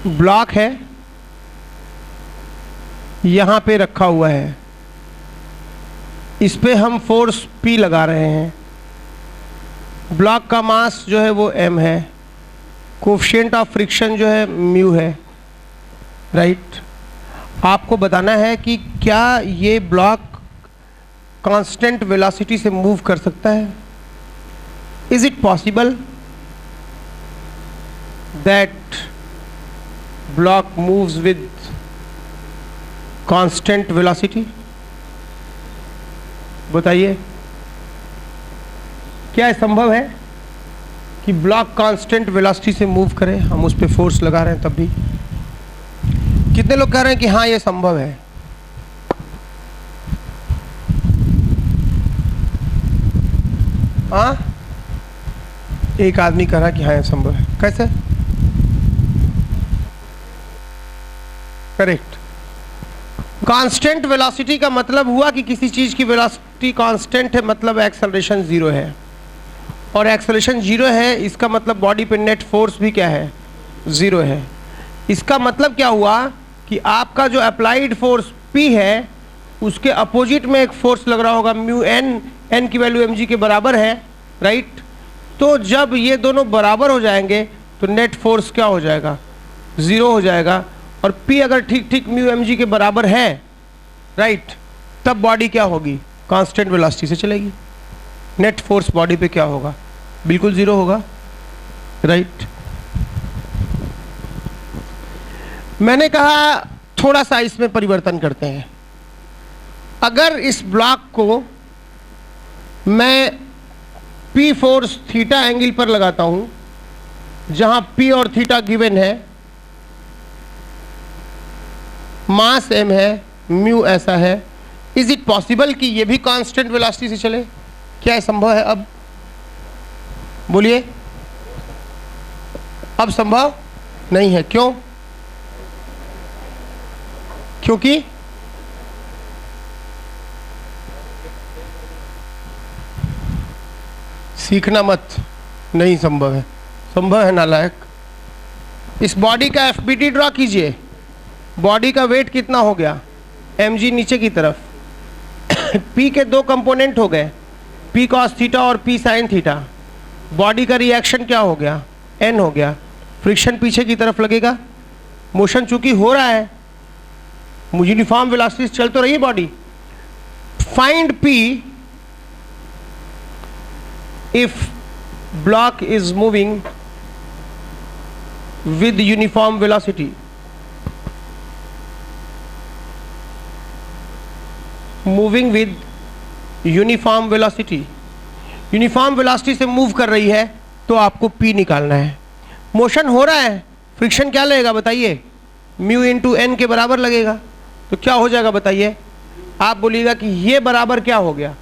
Block है, यहाँ पे रखा हुआ है, इस पे हम फोर्स P लगा रहे हैं। ब्लॉक का मास जो है वो m है, कोफिशिएंट ऑफ फ्रिक्शन जो है म्यू है, राइट। आपको बताना है कि क्या ये ब्लॉक कांस्टेंट वेलोसिटी से मूव कर सकता है। Is it possible that block moves with constant velocity? बताइए, क्या संभव है कि ब्लॉक कांस्टेंट वेलोसिटी से मूव करे? हम उस पर फोर्स लगा रहे हैं तब भी। कितने लोग कह रहे हैं कि हाँ ये संभव है? हाँ, एक आदमी कह रहा है कि हाँ ये संभव है। कैसे? करेक्ट। कांस्टेंट वेलोसिटी का मतलब हुआ कि किसी चीज की वेलोसिटी कांस्टेंट है, मतलब एक्सेलरेशन जीरो है, और एक्सेलरेशन जीरो है इसका मतलब बॉडी पे नेट फोर्स भी क्या है? जीरो है। इसका मतलब क्या हुआ कि आपका जो अप्लाइड फोर्स P है उसके अपोजिट में एक फोर्स लग रहा होगा म्यू n, n की वैल्यू mg के बराबर है, राइट। तो जब ये दोनों बराबर हो जाएंगे तो नेट फोर्स क्या हो जाएगा? ज़ीरो हो जाएगा। और P अगर ठीक ठीक म्यू mg के बराबर है, राइट, तब बॉडी क्या होगी? कांस्टेंट वेलोसिटी से चलेगी। नेट फोर्स बॉडी पे क्या होगा? बिल्कुल ज़ीरो होगा, राइट। मैंने कहा थोड़ा सा इसमें परिवर्तन करते हैं। अगर इस ब्लॉक को मैं P फोर्स थीटा एंगल पर लगाता हूं, जहां P और थीटा गिवन है, मास m है, म्यू ऐसा है, इज इट पॉसिबल कि ये भी कांस्टेंट वेलोसिटी से चले? क्या संभव है? अब बोलिए। अब संभव नहीं है। क्यों? क्योंकि सीखना मत, नहीं संभव है। संभव है नालायक। इस बॉडी का FBT ड्रॉ कीजिए। बॉडी का वेट कितना हो गया? mg नीचे की तरफ। P के दो कंपोनेंट हो गए, P cos थीटा और P sin थीटा। बॉडी का रिएक्शन क्या हो गया? n हो गया। फ्रिक्शन पीछे की तरफ लगेगा। मोशन चूंकि हो रहा है, यूनिफॉर्म वेलोसिटी से चल तो रही है body. Find P if block is moving with uniform velocity. Moving with uniform velocity. Uniform velocity से मूव कर रही है तो आपको P निकालना है। मोशन हो रहा है, फ्रिक्शन क्या लगेगा बताइए? म्यू इंटू n के बराबर लगेगा। तो क्या हो जाएगा बताइए? आप बोलिएगा कि ये बराबर क्या हो गया?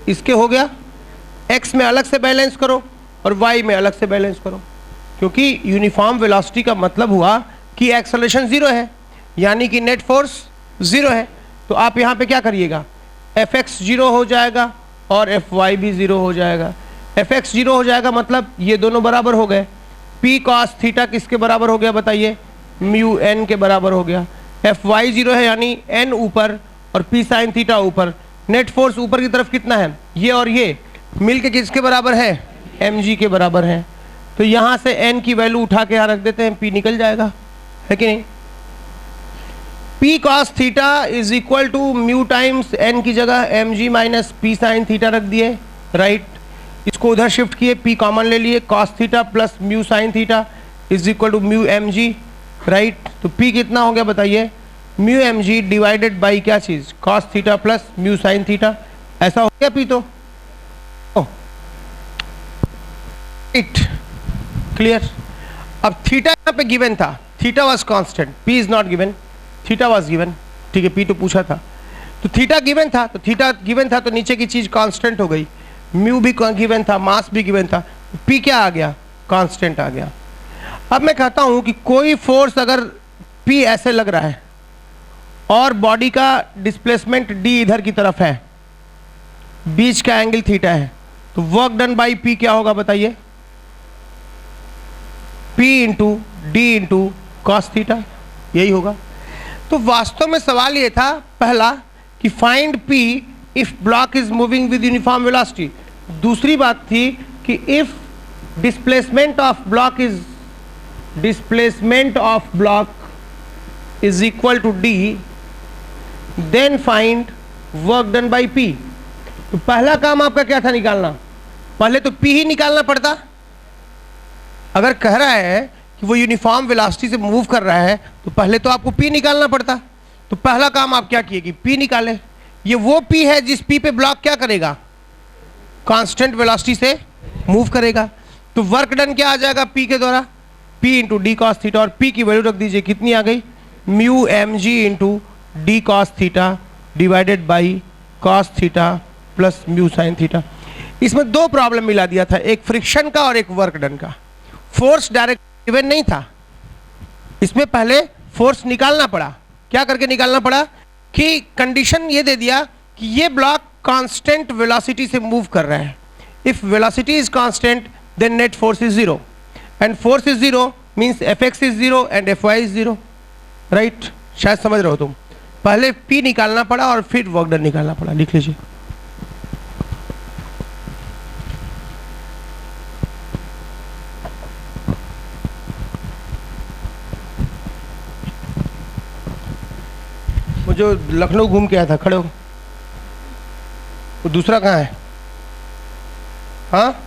इसके हो गया। x में अलग से बैलेंस करो और y में अलग से बैलेंस करो, क्योंकि यूनिफॉर्म वेलोसिटी का मतलब हुआ कि एक्सेलरेशन जीरो है, यानी कि नेट फोर्स जीरो है। तो आप यहाँ पे क्या करिएगा? fx जीरो हो जाएगा और fy भी जीरो हो जाएगा। fx जीरो हो जाएगा मतलब ये दोनों बराबर हो गए। p cos थीटा किसके बराबर हो गया बताइए? म्यू n के बराबर हो गया। fy जीरो है यानी n ऊपर और p sin थीटा ऊपर। नेट फोर्स ऊपर की तरफ कितना है? ये और ये मिल के किसके बराबर है? mg के बराबर है। तो यहाँ से n की वैल्यू उठा के यहाँ रख देते हैं, p निकल जाएगा, है कि नहीं? p cos theta is equal to mu times n की जगह mg minus p sin theta रख दिए, राइट। इसको उधर शिफ्ट किए, p कॉमन ले लिए, cos theta plus mu sin theta is equal to mu mg, right. तो p कितना हो गया बताइए? म्यू mg डिवाइडेड बाई क्या चीज़? cos theta plus mu sin theta. ऐसा हो गया p तो क्लियर। अब थीटा यहाँ पे गिवन था, theta was constant, p is not given, theta was given, ठीक है। p तो पूछा था, तो थीटा गिवन था, तो थीटा गिवन था तो नीचे की चीज कांस्टेंट हो गई। म्यू भी गिवन था, मास भी गिवन था, p क्या आ गया? कांस्टेंट आ गया। अब मैं कहता हूं कि कोई फोर्स अगर p ऐसे लग रहा है और बॉडी का डिस्प्लेसमेंट d इधर की तरफ है, बीच का एंगल थीटा है, तो वर्क डन बाई p क्या होगा बताइए? p into D into cos theta, यही होगा। तो वास्तव में सवाल ये था पहला कि find P if block is moving with uniform velocity. दूसरी बात थी कि if displacement of block is equal to D, then find work done by P. तो पहला काम आपका क्या था निकालना, पहले तो पी ही निकालना पड़ता। अगर कह रहा है कि वो यूनिफॉर्म वेलोसिटी से मूव कर रहा है तो पहले तो आपको पी निकालना पड़ता। तो पहला काम आप क्या किए कि पी निकाले। ये वो पी है जिस पी पे ब्लॉक क्या करेगा, कांस्टेंट वेलोसिटी से मूव करेगा। तो वर्क डन क्या आ जाएगा पी के द्वारा, P into D cos theta, और पी की वैल्यू रख दीजिए, कितनी आ गई, mu M G into D cos theta divided by cos theta plus mu sine theta. इसमें दो प्रॉब्लम मिला दिया था, एक फ्रिक्शन का और एक वर्क डन का। फोर्स डायरेक्ट गिवन नहीं था, इसमें पहले फोर्स निकालना पड़ा। क्या करके निकालना पड़ा कि कंडीशन ये दे दिया कि ये ब्लॉक कांस्टेंट वेलोसिटी से मूव कर रहा है। If velocity is constant then net force is zero, and force is zero means F X is zero and F Y is zero, right. शायद समझ रहे हो तुम। पहले पी निकालना पड़ा और फिर वर्क डन निकालना पड़ा। लिख लीजिए। वो जो लखनऊ घूम के आया था, खड़े हो। वो दूसरा कहाँ है? हाँ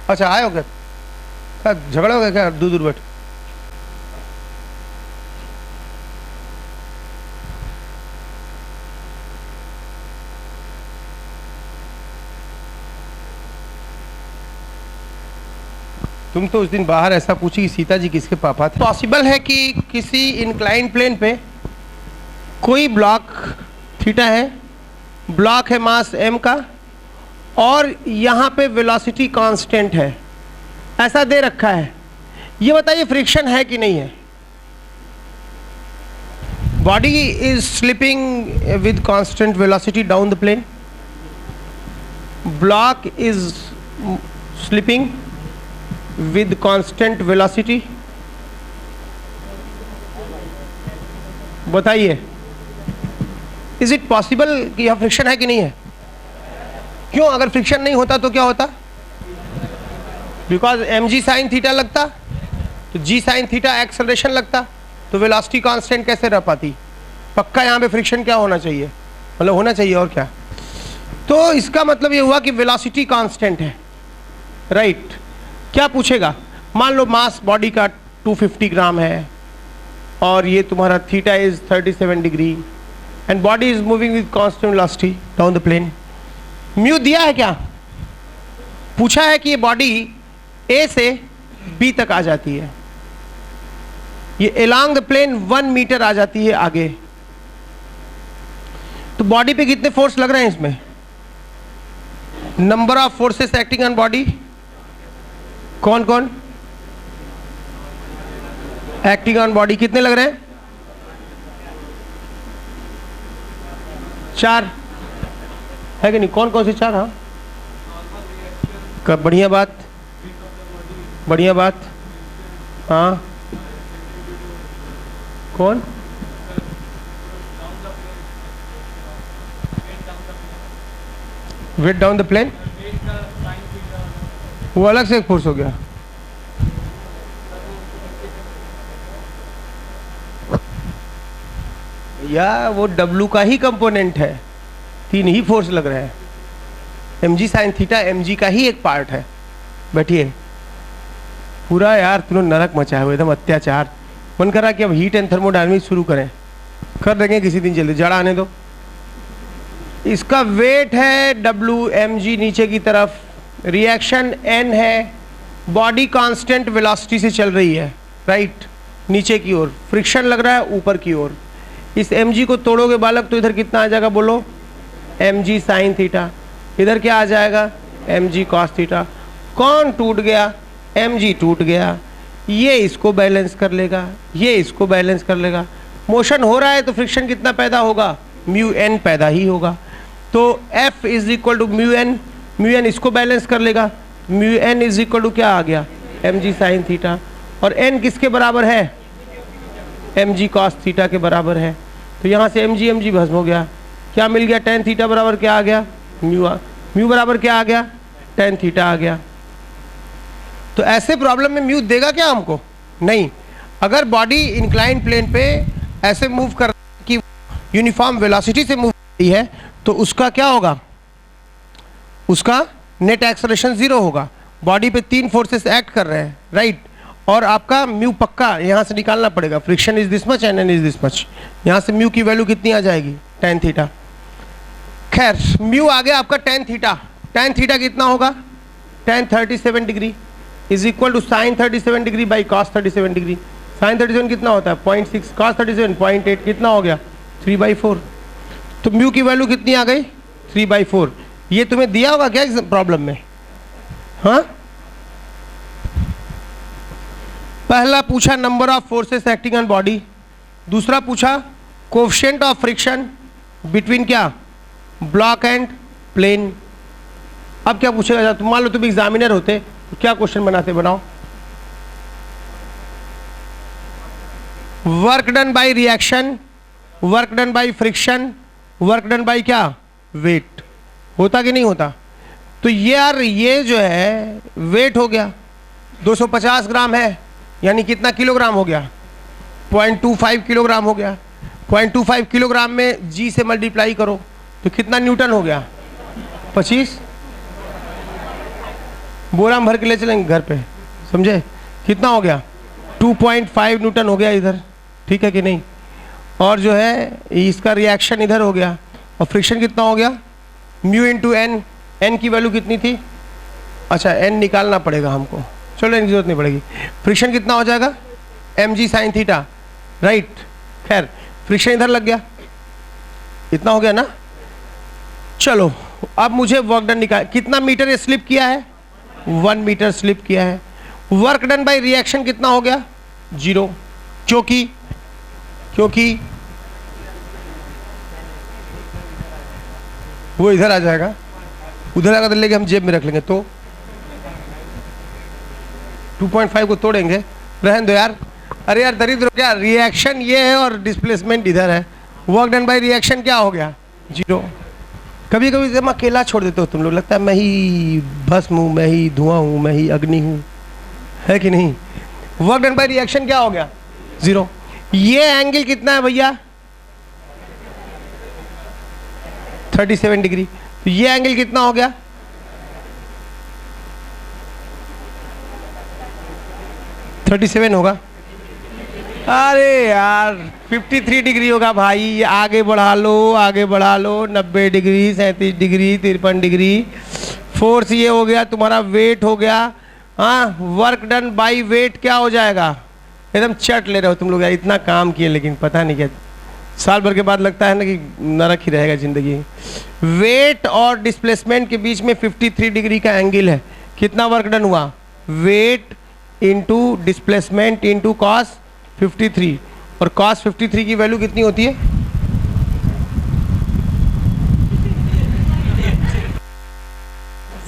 अच्छा, आए हो क्या? क्या झगड़ा हो गया क्या? दूर दूर बैठ। तुम तो उस दिन बाहर ऐसा पूछी कि सीता जी किसके पापा थे। पॉसिबल है कि किसी इंक्लाइन प्लेन पे कोई ब्लॉक थीटा है, ब्लॉक है मास m का, और यहाँ पे वेलोसिटी कांस्टेंट है, ऐसा दे रखा है। ये बताइए फ्रिक्शन है कि नहीं है? Body is slipping with constant velocity down the plane, block is slipping with constant velocity। बताइए इज इट पॉसिबल कि यह फ्रिक्शन है कि नहीं है? क्यों? अगर फ्रिक्शन नहीं होता तो क्या होता? Because M G sine theta लगता, तो जी साइन थीटा एक्सेलरेशन लगता, तो वेलोसिटी कांस्टेंट कैसे रह पाती? पक्का यहाँ पे फ्रिक्शन क्या होना चाहिए, मतलब होना चाहिए और क्या। तो इसका मतलब ये हुआ कि वेलोसिटी कांस्टेंट है, राइट। क्या पूछेगा? मान लो मास बॉडी का 250 ग्राम है और ये तुम्हारा theta is 37 degree and body is moving with constant velocity down the plane. Mu दिया है क्या? पूछा है कि ये बॉडी ए से बी तक आ जाती है, ये अलोंग द प्लेन 1 मीटर आ जाती है आगे। तो बॉडी पे कितने फोर्स लग रहे हैं इसमें? Number of forces acting on body, कौन कौन एक्टिंग ऑन बॉडी कितने लग रहे हैं? 4 है कि नहीं? कौन कौन से 4? हाँ कब? बढ़िया बात, बढ़िया बात। हाँ कौन? वेट डाउन द प्लेन, वो अलग से एक फोर्स हो गया। या वो W का ही कंपोनेंट है, 3 ही फोर्स लग रहे हैं। mg साइन थीटा mg का ही एक पार्ट है। बैठिए। पूरा यार तुमने नरक मचाया हुआ, एकदम अत्याचार। मन कर रहा कि अब हीट एंड थर्मोडायनामिक्स शुरू करें, कर देंगे किसी दिन, जल्दी जड़ा आने दो। इसका वेट है W mg नीचे की तरफ, रिएक्शन n है, बॉडी कांस्टेंट वेलोसिटी से चल रही है, राइट, नीचे की ओर। फ्रिक्शन लग रहा है ऊपर की ओर। इस mg को तोड़ोगे बालक तो इधर कितना आ जाएगा बोलो? mg sine theta. इधर क्या आ जाएगा? mg cos theta. कौन टूट गया? mg टूट गया। ये इसको बैलेंस कर लेगा, ये इसको बैलेंस कर लेगा। मोशन हो रहा है तो फ्रिक्शन कितना पैदा होगा? म्यू n पैदा ही होगा। तो F is equal to mu N इसको बैलेंस कर लेगा। Mu N is equal to क्या आ गया? mg sine theta. और n किसके बराबर है? mg cos थीटा के बराबर है। तो यहाँ से mg भस्म हो गया, क्या मिल गया, tan थीटा बराबर क्या आ गया, म्यू बराबर क्या आ गया, tan थीटा आ गया। तो ऐसे प्रॉब्लम में म्यू देगा क्या हमको, नहीं। अगर बॉडी इंक्लाइन प्लेन पे ऐसे मूव कर कि यूनिफॉर्म वेलोसिटी से मूव कर रही है तो उसका क्या होगा, उसका नेट एक्सेलरेशन 0 होगा। बॉडी पे 3 फोर्सेस एक्ट कर रहे हैं, राइट। और आपका म्यू पक्का यहाँ से निकालना पड़ेगा, friction is this much and N is this much. यहाँ से म्यू की वैल्यू कितनी आ जाएगी, tan थीटा। खैर म्यू आ गया आपका tan थीटा। tan थीटा कितना होगा, tan 37 degree is equal to sine 37 degree by cos 37 degree. Sine 37 कितना होता है 0.6, cos 37 0.8, कितना हो गया 3/4। तो म्यू की वैल्यू कितनी आ गई 3/4। ये तुम्हें दिया होगा क्या प्रॉब्लम में, हाँ। पहला पूछा number of forces acting on body, दूसरा पूछा कोएफिशिएंट ऑफ फ्रिक्शन बिटवीन क्या, ब्लॉक एंड प्लेन। अब क्या पूछेगा, तुम मान लो तुम एग्जामिनर होते तो क्या क्वेश्चन बनाते, बनाओ। Work done by reaction, work done by friction, work done bye क्या, वेट, होता कि नहीं होता। तो ये यार ये जो है वेट हो गया 250 ग्राम है, यानी कितना किलोग्राम हो गया, 0.25 किलोग्राम हो गया। 0.25 किलोग्राम में जी से मल्टीप्लाई करो तो कितना न्यूटन हो गया 25। बोरा में भर के ले चलेंगे घर पे, समझे, कितना हो गया 2.5 न्यूटन हो गया इधर, ठीक है कि नहीं। और जो है इसका रिएक्शन इधर हो गया, और फ्रिक्शन कितना हो गया म्यू इंटू एन। एन की वैल्यू कितनी थी, अच्छा एन निकालना पड़ेगा हमको, चलो एन की जरूरत नहीं पड़ेगी। फ्रिक्शन कितना हो जाएगा mg साइन थीटा, राइट। खैर फ्रिक्शन इधर लग गया, इतना हो गया ना। चलो अब मुझे वर्क डन निकाल, कितना मीटर स्लिप किया है 1 मीटर स्लिप किया है। वर्क डन बाय रिएक्शन कितना हो गया 0, क्योंकि वो इधर आ जाएगा, उधर आकर लेके हम जेब में रख लेंगे तो 2.5 को तोड़ेंगे, रहने दो यार। अरे यार दरिद्र क्या, रिएक्शन ये है और डिस्प्लेसमेंट इधर है। वर्क डन बाय रिएक्शन क्या हो गया 0। कभी कभी जब अकेला छोड़ देते हो तुम लोग, लगता है मैं ही भस्म हूँ, मैं ही धुआं हूँ, मैं ही अग्नि हूँ, है कि नहीं। वर्क डन बाय रिएक्शन क्या हो गया 0। ये एंगल कितना है भैया 37 डिग्री, तो ये एंगल कितना हो गया 37 होगा। अरे यार 53 डिग्री होगा भाई, आगे बढ़ा लो, आगे बढ़ा लो, 90 डिग्री, 37 डिग्री, 53 डिग्री। फोर्स ये हो गया तुम्हारा, वेट हो गया, हाँ। वर्क डन बाय वेट क्या हो जाएगा, एकदम चट ले रहे हो तुम लोग यार, इतना काम किए लेकिन पता नहीं क्या, साल भर के बाद लगता है ना कि नरक ही रहेगा जिंदगी। वेट और डिस्प्लेसमेंट के बीच में 53 डिग्री का एंगल है, कितना वर्क डन हुआ, weight into displacement into cos 53, और कॉस 53 की वैल्यू कितनी होती है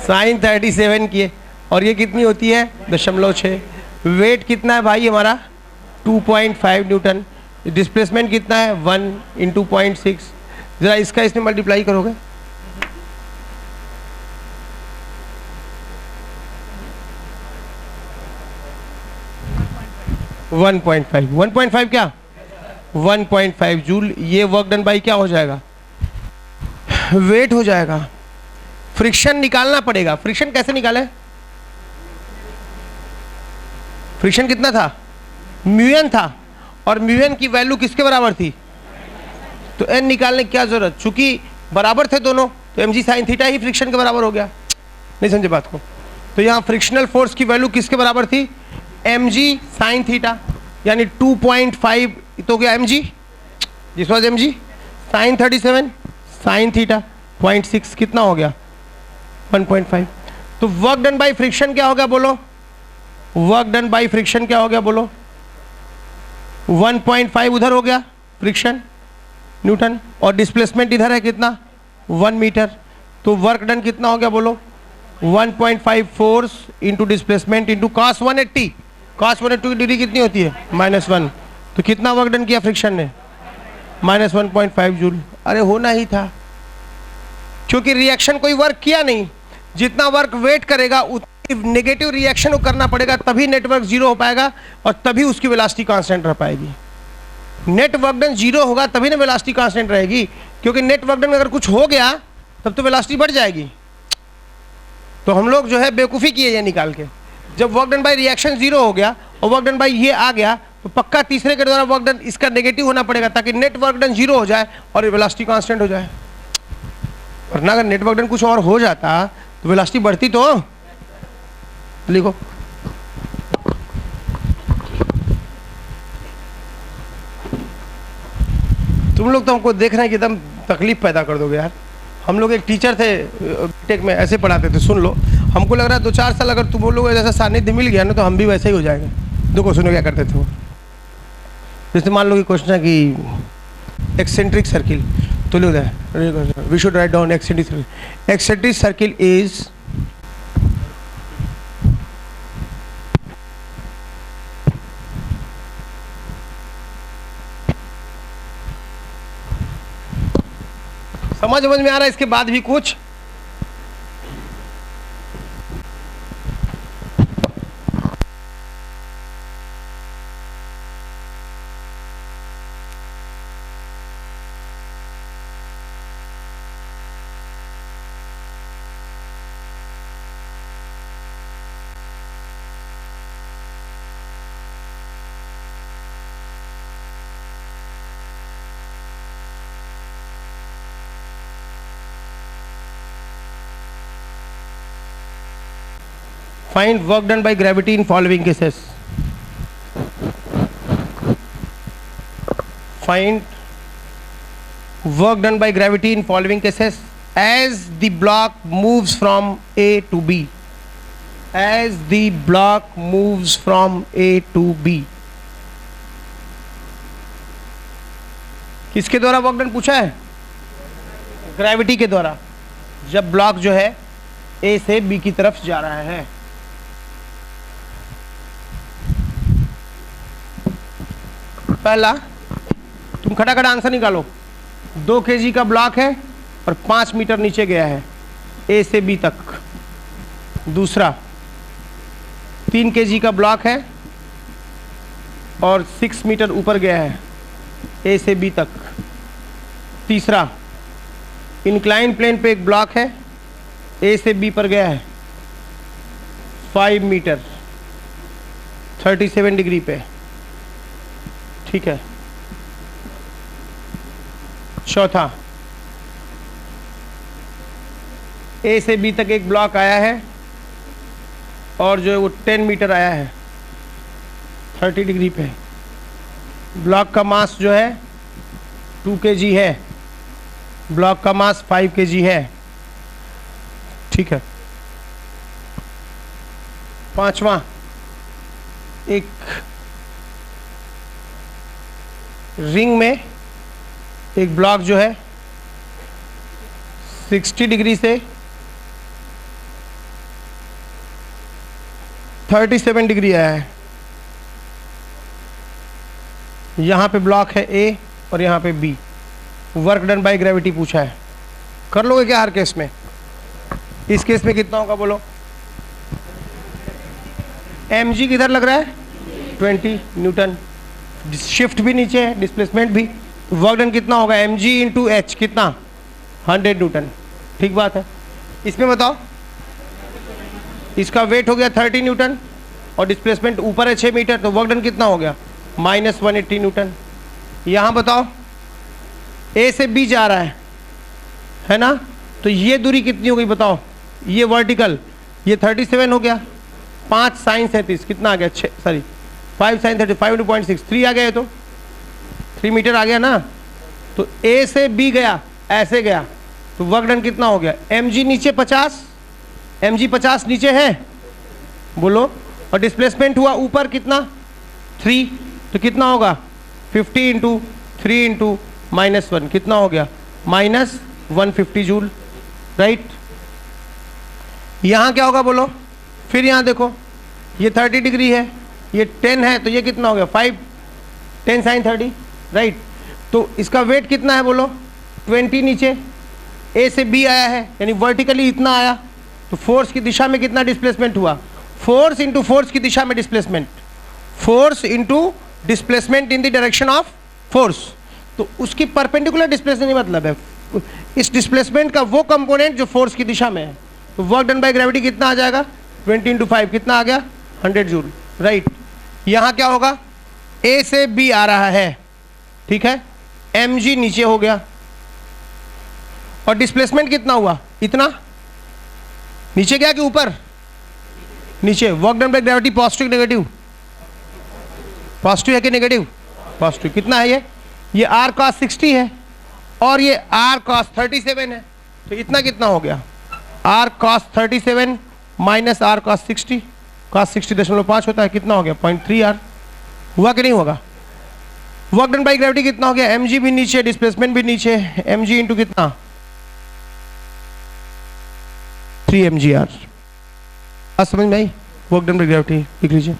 साइन 37 की है, और ये कितनी होती है 0.6। वेट कितना है भाई हमारा 2.5 न्यूटन, डिस्प्लेसमेंट कितना है 1 इंटू 0.6। जरा इसका इसमें मल्टीप्लाई करोगे, वन पॉइंट फाइव क्या 1.5 जूल। ये वर्क डन बाई क्या हो जाएगा, वेट हो जाएगा। फ्रिक्शन निकालना पड़ेगा, फ्रिक्शन कैसे निकाले, फ्रिक्शन कितना था म्यूएन था, और म्यूएन की वैल्यू किसके बराबर थी, तो एन निकालने की क्या जरूरत, चूंकि बराबर थे दोनों तो mg साइन थीटा ही फ्रिक्शन के बराबर हो गया। नहीं समझे बात को, तो यहाँ फ्रिक्शनल फोर्स की वैल्यू किसके बराबर थी mg साइन थीटा, यानी 2.5 तो गया mg, this was mg sine 37 sine theta 0.6 कितना हो गया 1.5। तो वर्क डन बाय फ्रिक्शन क्या हो गया बोलो, वर्क डन बाय फ्रिक्शन क्या हो गया बोलो, 1.5 उधर हो गया फ्रिक्शन न्यूटन, और डिस्प्लेसमेंट इधर है कितना 1 मीटर, तो वर्क डन कितना हो गया बोलो 1.5 force into displacement into cos 180। cos 180 की डिग्री कितनी होती है -1, तो कितना वर्क डन किया फ्रिक्शन ने? -1.5 जूल। अरे होना ही था, क्योंकि रिएक्शन कोई वर्क किया नहीं। जितना वर्क वेट करेगा उतनी नेगेटिव रिएक्शन को करना पड़ेगा, तभी नेटवर्क जीरो हो पाएगा और तभी उसकी वेलोसिटी कांस्टेंट रह पाएगी। नेट वर्क डन जीरो होगा तभी ना वेलोसिटी कांस्टेंट रहेगी, क्योंकि नेट वर्क डन में अगर कुछ हो गया तब तो वेलोसिटी बढ़ जाएगी। तो हम लोग जो है बेवकूफ़ी किए ये निकाल के, जब work done by reaction zero हो गया और वर्क डन बाय ये आ गया तो पक्का तीसरे के द्वारा वर्क डन इसका नेगेटिव होना पड़ेगा, ताकि नेट वर्क डन जीरो हो जाए और वेलोसिटी कांस्टेंट हो जाए। वरना अगर नेट वर्क डन कुछ और हो जाता तो वेलोसिटी बढ़ती। तो लिखो, तुम लोग तो हमको देख रहे हैं कि एकदम तकलीफ पैदा कर दोगे यार। हम लोग एक टीचर थे टेक में, ऐसे पढ़ाते थे, सुन लो। हमको लग रहा है 2-4 साल अगर तुम लोग जैसा सानिध्य मिल गया ना तो हम भी वैसे ही हो जाएंगे। देखो सुनो क्या करते थे वो। जैसे मान लो कि क्वेश्चन है कि एक्सेंट्रिक सर्किल, तो लो we should write down eccentric circle. Eccentric circle is समझ में आ रहा है? इसके बाद भी कुछ find work done by gravity in following cases. Find work done by gravity in following cases as the block moves from A to B. As the block moves from A to B. किसके द्वारा work done पूछा है? Gravity के द्वारा, जब block जो है A से B की तरफ जा रहा है। पहला तुम खटाखट आंसर निकालो। 2 kg का ब्लॉक है और 5 मीटर नीचे गया है A से B तक। दूसरा 3 kg का ब्लॉक है और 6 मीटर ऊपर गया है A से B तक। तीसरा इंक्लाइन प्लेन पे एक ब्लॉक है A से B पर गया है 5 मीटर 37 डिग्री पे, ठीक है। चौथा A से B तक एक ब्लॉक आया है और जो है वो 10 मीटर आया है 30 डिग्री पे। ब्लॉक का मास जो है 2 kg है, ब्लॉक का मास 5 kg है, ठीक है। पांचवा एक रिंग में एक ब्लॉक जो है 60 डिग्री से 37 डिग्री आया है। यहाँ पे ब्लॉक है A और यहाँ पे B। Work done by gravity पूछा है, कर लोगे क्या हर केस में? इस केस में कितना होगा बोलो? mg किधर लग रहा है? 20 न्यूटन। शिफ्ट भी नीचे है, डिस्प्लेसमेंट भी। वर्क डन कितना होगा? mg इंटू एच कितना? 100 न्यूटन। ठीक बात है। इसमें बताओ, इसका वेट हो गया 30 न्यूटन और डिस्प्लेसमेंट ऊपर है 6 मीटर, तो वर्क डन कितना हो गया? -180 न्यूटन। यहाँ बताओ A से B जा रहा है ना, तो ये दूरी कितनी हो गई बताओ? ये वर्टिकल, ये 37 हो गया, 5 sin 37 कितना आ गया? 5 sin 35 into 0.6 3 आ गया, ये तो 3 मीटर आ गया ना। तो A से B गया, ऐसे गया, तो वर्क डन कितना हो गया? mg नीचे 50, mg 50 नीचे है बोलो, और डिस्प्लेसमेंट हुआ ऊपर कितना? 3, तो कितना होगा? 50 इंटू 3 इंटू -1 कितना हो गया? -150 जूल, राइट। यहाँ क्या होगा बोलो? फिर यहाँ देखो, ये 30 डिग्री है, ये 10 है, तो ये कितना हो गया? 5 10 sin 30, राइट। तो इसका वेट कितना है बोलो, 20 नीचे, ए से बी आया है यानी वर्टिकली इतना आया, तो फोर्स की दिशा में कितना डिस्प्लेसमेंट हुआ, फोर्स इंटू फोर्स की दिशा में displacement, force into displacement in the direction of force. तो उसकी परपेंडिकुलर डिस्प्लेसमेंट मतलब है इस डिस्प्लेसमेंट का वो कंपोनेंट जो फोर्स की दिशा में है। तो वर्क डन बाय ग्रेविटी कितना आ जाएगा, 20 इंटू 5 कितना आ गया, 100 जूल, राइट। यहाँ क्या होगा, ए से बी आ रहा है, ठीक है, mg नीचे हो गया, और डिस्प्लेसमेंट कितना हुआ, इतना, नीचे गया कि ऊपर, नीचे। Work done by gravity positive negative, positive है कि नेगेटिव, पॉजिटिव। कितना है ये r cos 60 है और ये r cos 37 है, तो इतना कितना हो गया, r cos 37 minus r cos 60, cos 60.5 होता है, कितना हो गया 0.3 r, हुआ कि नहीं होगा। वर्क डन बाय ग्रेविटी कितना हो गया, mg भी नीचे, डिस्प्लेसमेंट भी नीचे, mg इंटू कितना 3 mgr। आज समझ में आई, वर्क डन बाय ग्रेविटी लिख लीजिए।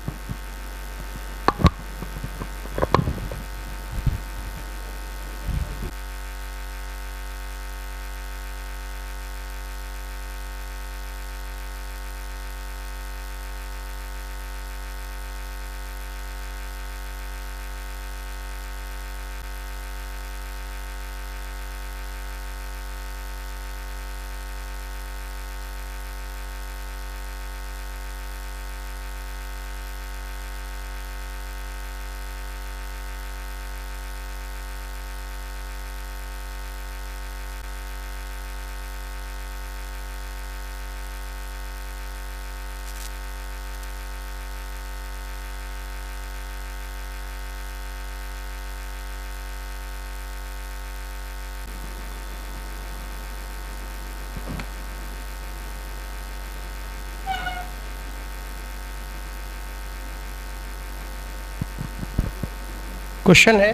क्वेश्चन है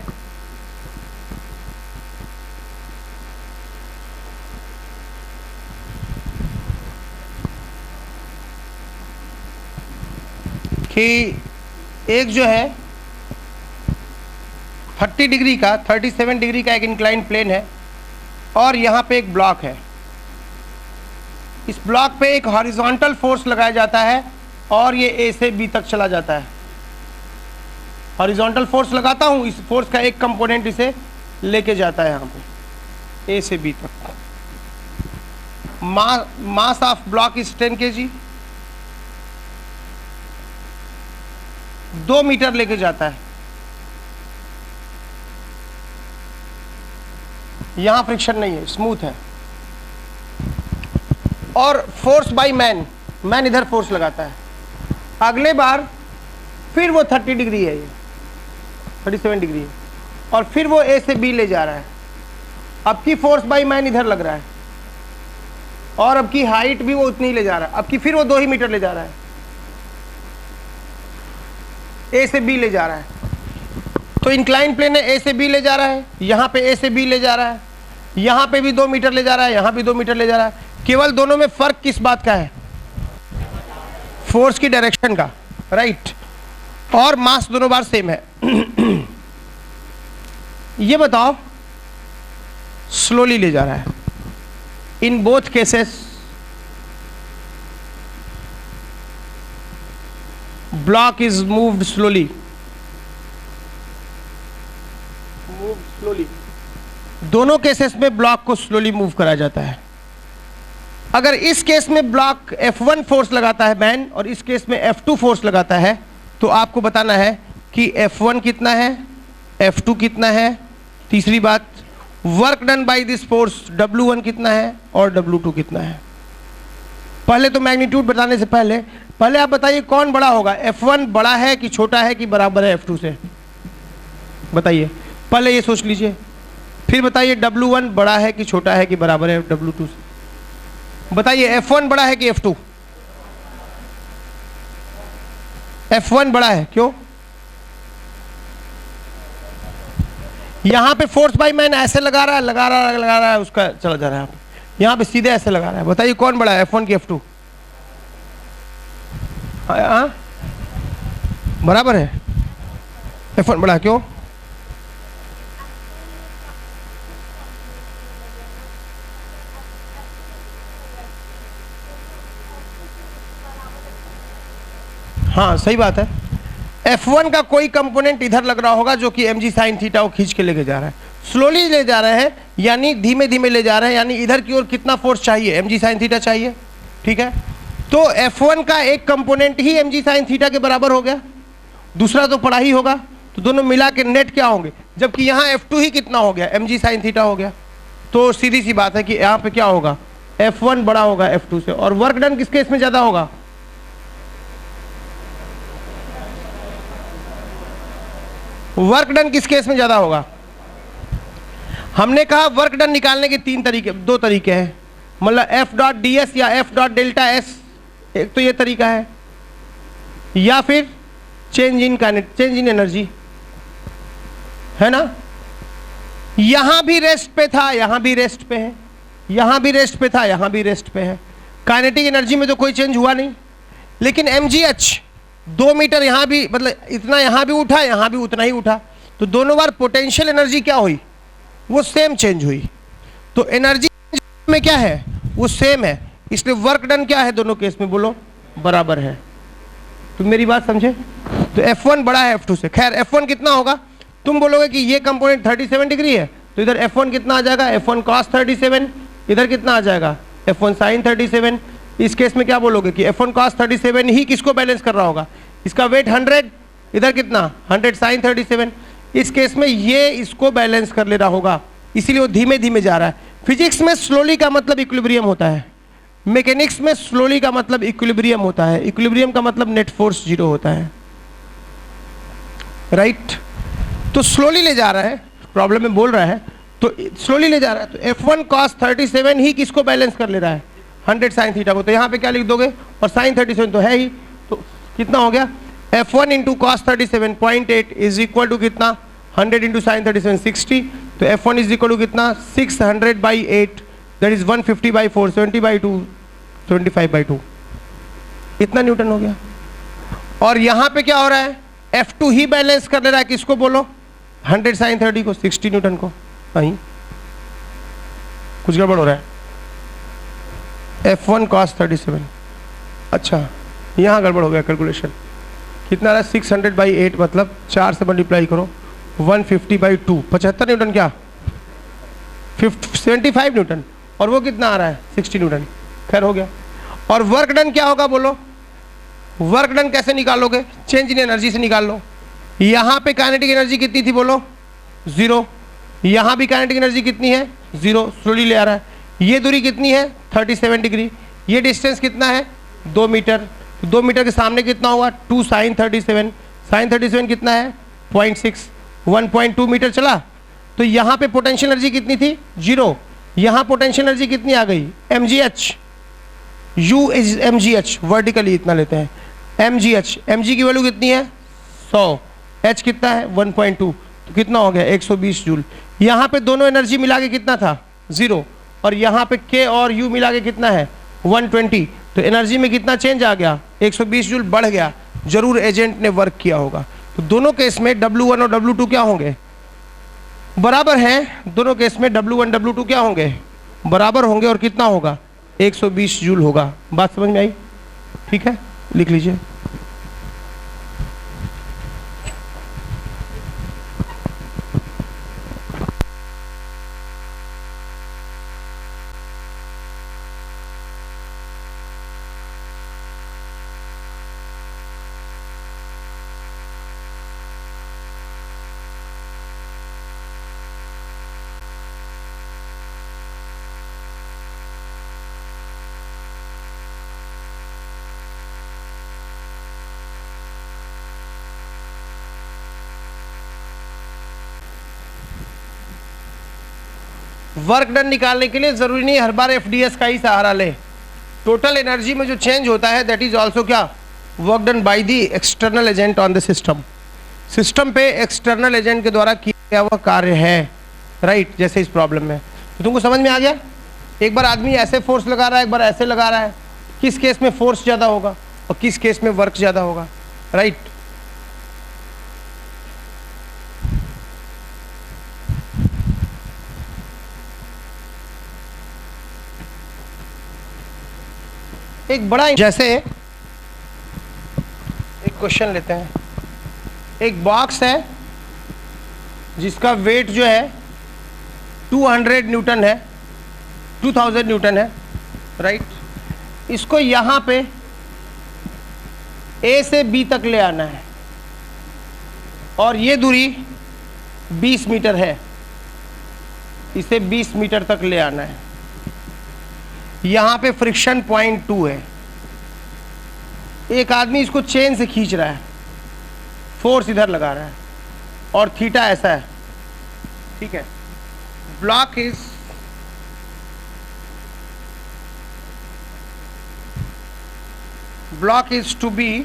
कि एक जो है 30 डिग्री का 37 डिग्री का एक इंक्लाइंड प्लेन है और यहाँ पे एक ब्लॉक है। इस ब्लॉक पे एक हॉरिजॉन्टल फोर्स लगाया जाता है और ये ए से बी तक चला जाता है। हॉरिजॉन्टल फोर्स लगाता हूँ, इस फोर्स का एक कंपोनेंट इसे लेके जाता है यहाँ पे ए से बी तक। Mass of block is 10 kg, 2 metre लेके जाता है। यहां फ्रिक्शन नहीं है, स्मूथ है। और फोर्स बाय मैन, मैन इधर फोर्स लगाता है। अगले बार फिर वो 30 डिग्री है, ये 37 डिग्री है और फिर वो ए से बी ले जा रहा है। अब की फोर्स बाय मैन इधर लग रहा है और अब की हाइट भी वो उतनी ही ले जा रहा है। अब की फिर वो 2 ही मीटर ले जा रहा है, ए से बी ले जा रहा है। तो इंक्लाइन प्लेन है, ए से बी ले जा रहा है, यहाँ पे ए से बी ले जा रहा है, यहाँ पे भी 2 मीटर ले जा रहा है, यहाँ भी 2 मीटर ले जा रहा है। केवल दोनों में फर्क किस बात का है, फोर्स की डायरेक्शन का, राइट। और मास दोनों बार सेम है। ये बताओ स्लोली ले जा रहा है। In both cases block is moved slowly, दोनों केसेस में ब्लॉक को स्लोली मूव करा जाता है। अगर इस केस में ब्लॉक F1 फोर्स लगाता है मैन और इस केस में F2 फोर्स लगाता है, तो आपको बताना है कि F1 कितना है, F2 कितना है। तीसरी बात, work done by this force W1 कितना है और W2 कितना है। पहले तो मैग्नीट्यूड बताने से पहले आप बताइए कौन बड़ा होगा, F1 बड़ा है कि छोटा है कि बराबर है F2 से, बताइए। पहले ये सोच लीजिए, फिर बताइए W1 बड़ा है कि छोटा है कि बराबर है W2 से। बताइए F1 बड़ा है कि F2? F1 बड़ा है, क्यों? यहां पे फोर्स बाय मैन ऐसे लगा रहा है, उसका चला जा रहा है। यहां पे सीधे ऐसे लगा रहा है। बताइए कौन बड़ा है, F1 की F2? बराबर है, F1 बड़ा, क्यों? हाँ सही बात है। F1 का कोई कंपोनेंट इधर लग रहा होगा जो कि mg sin थीटा को खींच के लेके जा रहा है, स्लोली ले जा रहे हैं, यानी धीमे धीमे ले जा रहे हैं, यानी इधर की ओर कितना फोर्स चाहिए, mg sin थीटा चाहिए, ठीक है। तो F1 का एक कंपोनेंट ही mg sin थीटा के बराबर हो गया, दूसरा तो पड़ा ही होगा, तो दोनों मिला के नेट क्या होंगे, जबकि यहाँ F2 ही कितना हो गया, mg sin थीटा हो गया। तो सीधी सी बात है कि यहाँ पे क्या होगा, F1 बड़ा होगा F2 से। और वर्क डन किस केस में ज्यादा होगा, वर्क डन किस केस में ज्यादा होगा। हमने कहा वर्क डन निकालने के दो तरीके हैं, मतलब एफ डॉट डी एस या एफ डॉट डेल्टा एस, एक तो ये तरीका है, या फिर चेंज इन एनर्जी, है ना। यहां भी रेस्ट पे था, यहां भी रेस्ट पे है, यहां भी रेस्ट पे था, यहां भी रेस्ट पे है। काइनेटिक एनर्जी में तो कोई चेंज हुआ नहीं, लेकिन mgh 2 मीटर यहां भी, मतलब इतना यहां भी उठा, यहां भी उतना ही उठा, तो दोनों बार पोटेंशियल एनर्जी क्या हुई, वो सेम चेंज हुई। तो एनर्जी में क्या है, वो सेम है, इसलिए वर्क डन क्या है दोनों केस में, बोलो बराबर है। तो मेरी बात समझे, तो F1 बड़ा है F2 से। खैर F1 कितना होगा, तुम बोलोगे कि ये कंपोनेंट 37 डिग्री है, तो इधर F1 कितना आ जाएगा, F1 cos 37, इधर कितना आ जाएगा, F1 sin 37। इस केस में क्या बोलोगे कि F1 cos 37 ही किसको बैलेंस कर रहा होगा, इसका वेट 100, इधर कितना 100 sin 37। इस केस में ये इसको बैलेंस कर ले रहा होगा, इसीलिए वो धीमे धीमे जा रहा है। फिजिक्स में स्लोली का मतलब इक्विलिब्रियम होता है, मैकेनिक्स में स्लोली का मतलब इक्विलिब्रियम होता है, इक्विलिब्रियम का मतलब नेट फोर्स 0 होता है, राइट। तो स्लोली ले जा रहा है, प्रॉब्लम में बोल रहा है, तो स्लोली ले जा रहा है, तो F1 cos 37 ही किसको बैलेंस कर ले रहा है, 100 sin थीटा को। तो यहाँ पे क्या लिख दोगे, और sin 37 तो है ही, तो कितना हो गया, F1 into cos 37.8 is equal to कितना, 100 इंटू sin 37 60, तो F1 इज इक्वल टू कितना 600/8, दैट इज 150/4, 70/2, 25/2, इतना न्यूटन हो गया। और यहाँ पे क्या हो रहा है, F2 ही बैलेंस कर ले रहा है, किसको बोलो, 100 sin 30 को, 60 न्यूटन को। वहीं कुछ गड़बड़ हो रहा है, F1 cos 37, अच्छा यहाँ गड़बड़ हो गया कैलकुलेशन, कितना रहा 600/8, मतलब 4 से मल्टीप्लाई करो, 150/2, 75 न्यूटन, क्या 75 न्यूटन, और वो कितना आ रहा है 60 न्यूटन। खैर हो गया। और वर्क डन क्या होगा बोलो, वर्क डन कैसे निकालोगे, चेंज इन एनर्जी से निकाल लो। यहाँ पे काइनेटिक एनर्जी कितनी थी बोलो, 0, यहाँ भी काइनेटिक एनर्जी कितनी है, 0, स्लोली ले आ रहा है। ये दूरी कितनी है 37 डिग्री, ये डिस्टेंस कितना है 2 मीटर, 2 मीटर के सामने कितना होगा 2 sin 37, sin 37 कितना है 0.6, 1.2 मीटर चला। तो यहाँ पे पोटेंशियल एनर्जी कितनी थी 0, यहाँ पोटेंशियल एनर्जी कितनी आ गई mgh, u is mgh, vertically इतना लेते हैं mgh, mg की वैल्यू कितनी है 100, h कितना है 1.2, तो कितना हो गया 120 जूल। यहाँ पे दोनों एनर्जी मिला के कितना था 0, और यहाँ पे k और u मिला के कितना है 120, तो एनर्जी में कितना चेंज आ गया 120 जूल बढ़ गया, जरूर एजेंट ने वर्क किया होगा। तो दोनों केस में W1 और W2 क्या होंगे, बराबर हैं। दोनों केस में W1 W2 क्या होंगे, बराबर होंगे, और कितना होगा 120 जूल होगा। बात समझ में आई, ठीक है, लिख लीजिए। वर्क डन निकालने के लिए जरूरी नहीं हर बार FDS का ही सहारा ले, टोटल एनर्जी में जो चेंज होता है दैट इज ऑल्सो क्या, work done by the external agent on the system. System पे एक्सटर्नल एजेंट के द्वारा किया हुआ कार्य है, राइट। जैसे इस प्रॉब्लम में तो तुमको समझ में आ गया, एक बार आदमी ऐसे फोर्स लगा रहा है, एक बार ऐसे लगा रहा है, किस केस में फोर्स ज़्यादा होगा और किस केस में वर्क ज़्यादा होगा, राइट। एक बड़ा, जैसे एक क्वेश्चन लेते हैं। एक बॉक्स है जिसका वेट जो है 200 न्यूटन है, 2000 न्यूटन है, राइट। इसको यहाँ पे ए से बी तक ले आना है और ये दूरी 20 मीटर है, इसे 20 मीटर तक ले आना है। यहाँ पे फ्रिक्शन 0.2 है। एक आदमी इसको चेन से खींच रहा है, फोर्स इधर लगा रहा है और थीटा ऐसा है, ठीक है। Block is to be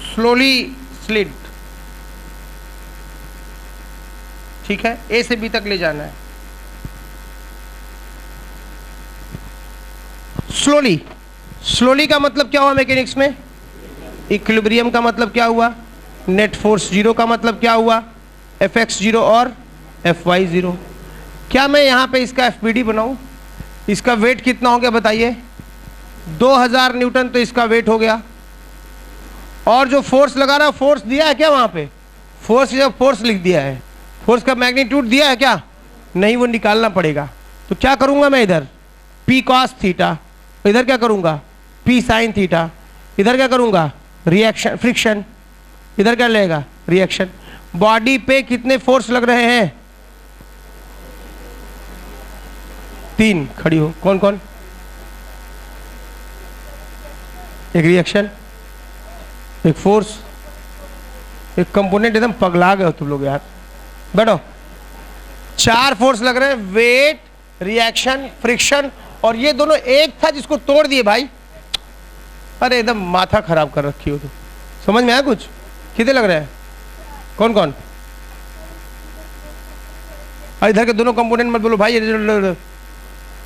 slowly slid, ठीक है। ए से बी तक ले जाना है स्लोली। स्लोली का मतलब क्या हुआ मैकेनिक्स में? इक्विलिब्रियम का मतलब क्या हुआ? नेट फोर्स जीरो का मतलब क्या हुआ? Fx जीरो और Fy जीरो। क्या मैं यहाँ पे इसका FBD बनाऊँ? इसका वेट कितना हो गया बताइए? 2000 न्यूटन तो इसका वेट हो गया। और जो फोर्स लगा रहा है, फोर्स दिया है क्या वहाँ पे? फोर्स लिख दिया है, फोर्स का मैग्नीट्यूड दिया है क्या? नहीं, वो निकालना पड़ेगा। तो क्या करूँगा मैं इधर? P cos थीटा, इधर क्या करूँगा? P sin थीटा, इधर क्या करूँगा? रिएक्शन फ्रिक्शन, इधर क्या लगेगा? रिएक्शन। बॉडी पे कितने फोर्स लग रहे हैं? 3। खड़ी हो। कौन कौन? एक रिएक्शन, एक फोर्स, एक कंपोनेंट। एकदम पगला गए हो तुम लोग यार, बैठो। 4 फोर्स लग रहे हैं, वेट, रिएक्शन, फ्रिक्शन, और ये दोनों एक था जिसको तोड़ दिए भाई। अरे एकदम माथा खराब कर रखी हो तुम। समझ में आया कुछ? कितने लग रहे हैं? कौन कौन? इधर के दोनों कंपोनेंट मत बोलो भाई,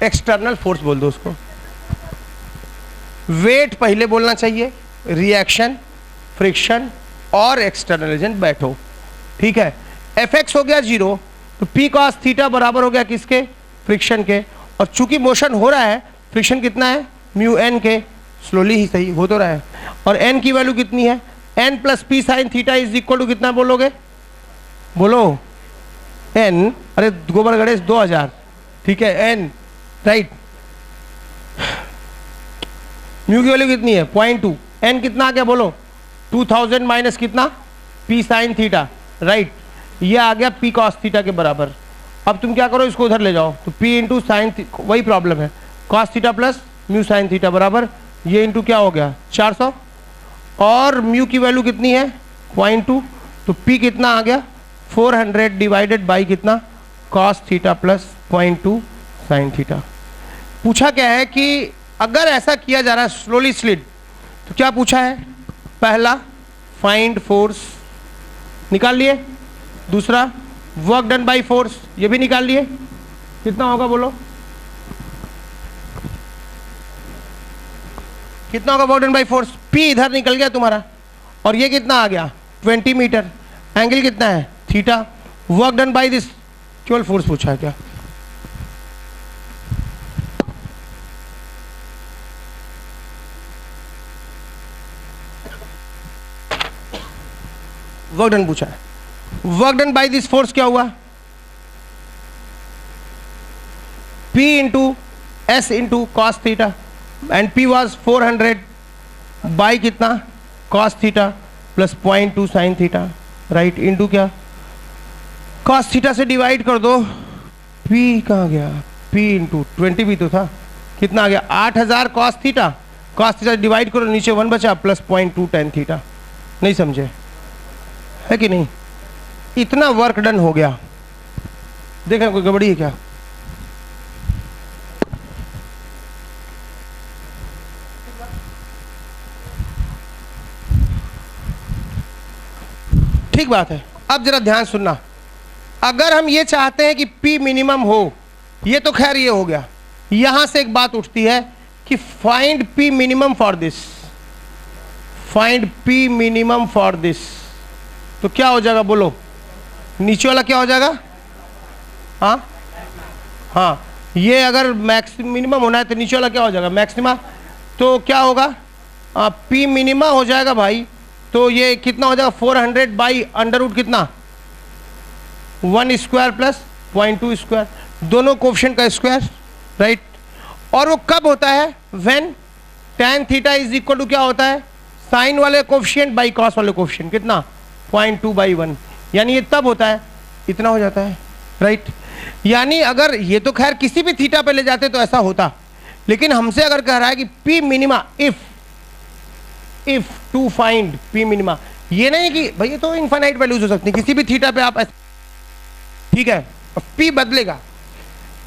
एक्सटर्नल फोर्स बोल दो उसको। वेट पहले बोलना चाहिए, रिएक्शन, फ्रिक्शन और एक्सटर्नल एजेंट बैठो, ठीक है। Fx हो गया 0, तो P cos थीटा बराबर हो गया किसके? फ्रिक्शन के। और चूंकि मोशन हो रहा है, फ्रिक्शन कितना है? म्यू एन के। स्लोली ही सही हो तो रहा है। और n की वैल्यू कितनी है? n plus P sine theta is equal to कितना बोलोगे? बोलो n। अरे गोबर गणेश 2000, ठीक है, n, राइट। म्यू की वैल्यू कितनी है? 0.2। n कितना आ गया बोलो? 2000 माइनस कितना? p sign theta, right. ये आ गया p cos थीटा के बराबर। अब तुम क्या करो, इसको उधर ले जाओ, तो p इंटू साइन, वही प्रॉब्लम है, cos theta plus mu sine theta बराबर ये इंटू क्या हो गया? 400। और म्यू की वैल्यू कितनी है? 0.2, तो p कितना आ गया? 400 डिवाइडेड बाई कितना? cos theta plus 0.2 sine theta. पूछा क्या है कि अगर ऐसा किया जा रहा है स्लोली स्लिड, तो क्या पूछा है? पहला फाइंड फोर्स, निकाल लिए। दूसरा वर्क डन बाय फोर्स, ये भी निकाल लिए। कितना होगा बोलो? कितना होगा work done by force? P इधर निकल गया तुम्हारा, और ये कितना आ गया? 20 मीटर। एंगल कितना है? Theta. Work done by this, केवल फोर्स पूछा है क्या? वर्क डन पूछा है। Work done by this force क्या हुआ? P into S into cos theta, and P was 400 by कितना? Cos theta plus 0.2 sine theta, right, into क्या? कॉस थीटा से डिवाइड कर दो। P कहाँ गया? P इंटू 20 भी तो था, कितना आ गया? 8000 cos theta. Cos theta divide करो, नीचे 1 बचा, प्लस 0.2 टेन थीटा। नहीं समझे है कि नहीं? इतना वर्क डन हो गया। देखा कोई गड़बड़ी है क्या? ठीक बात है। अब जरा ध्यान सुनना, अगर हम ये चाहते हैं कि P मिनिमम हो, ये तो खैर ये हो गया, यहां से एक बात उठती है कि find P minimum for this, find P minimum for this. तो क्या हो जाएगा बोलो? नीचे वाला क्या हो जाएगा? हाँ हाँ, ये अगर मैक्स मिनिमम होना है तो नीचे वाला क्या हो जाएगा? मैक्सिमा। तो क्या होगा? पी मिनिमा हो जाएगा भाई, तो ये कितना हो जाएगा 400 बाई अंडर रूट कितना 1 स्क्वायर प्लस 0.2 स्क्वायर, दोनों कोफिशिएंट का स्क्वायर, राइट। और वो कब होता है, when tan theta is equal to क्या होता है, साइन वाले कोफिशिएंट बाई कॉस वाले कोफिशिएंट कितना 0.2 बाई 1, यानी ये तब होता है, इतना हो जाता है, राइट। यानी अगर ये तो खैर किसी भी थीटा पे ले जाते तो ऐसा होता, लेकिन हमसे अगर कह रहा है कि P minima if two find P minima, ये नहीं कि भाई ये तो इनफाइनाइट वैल्यूज हो सकती है किसी भी थीटा पे आप, ठीक है, पी बदलेगा,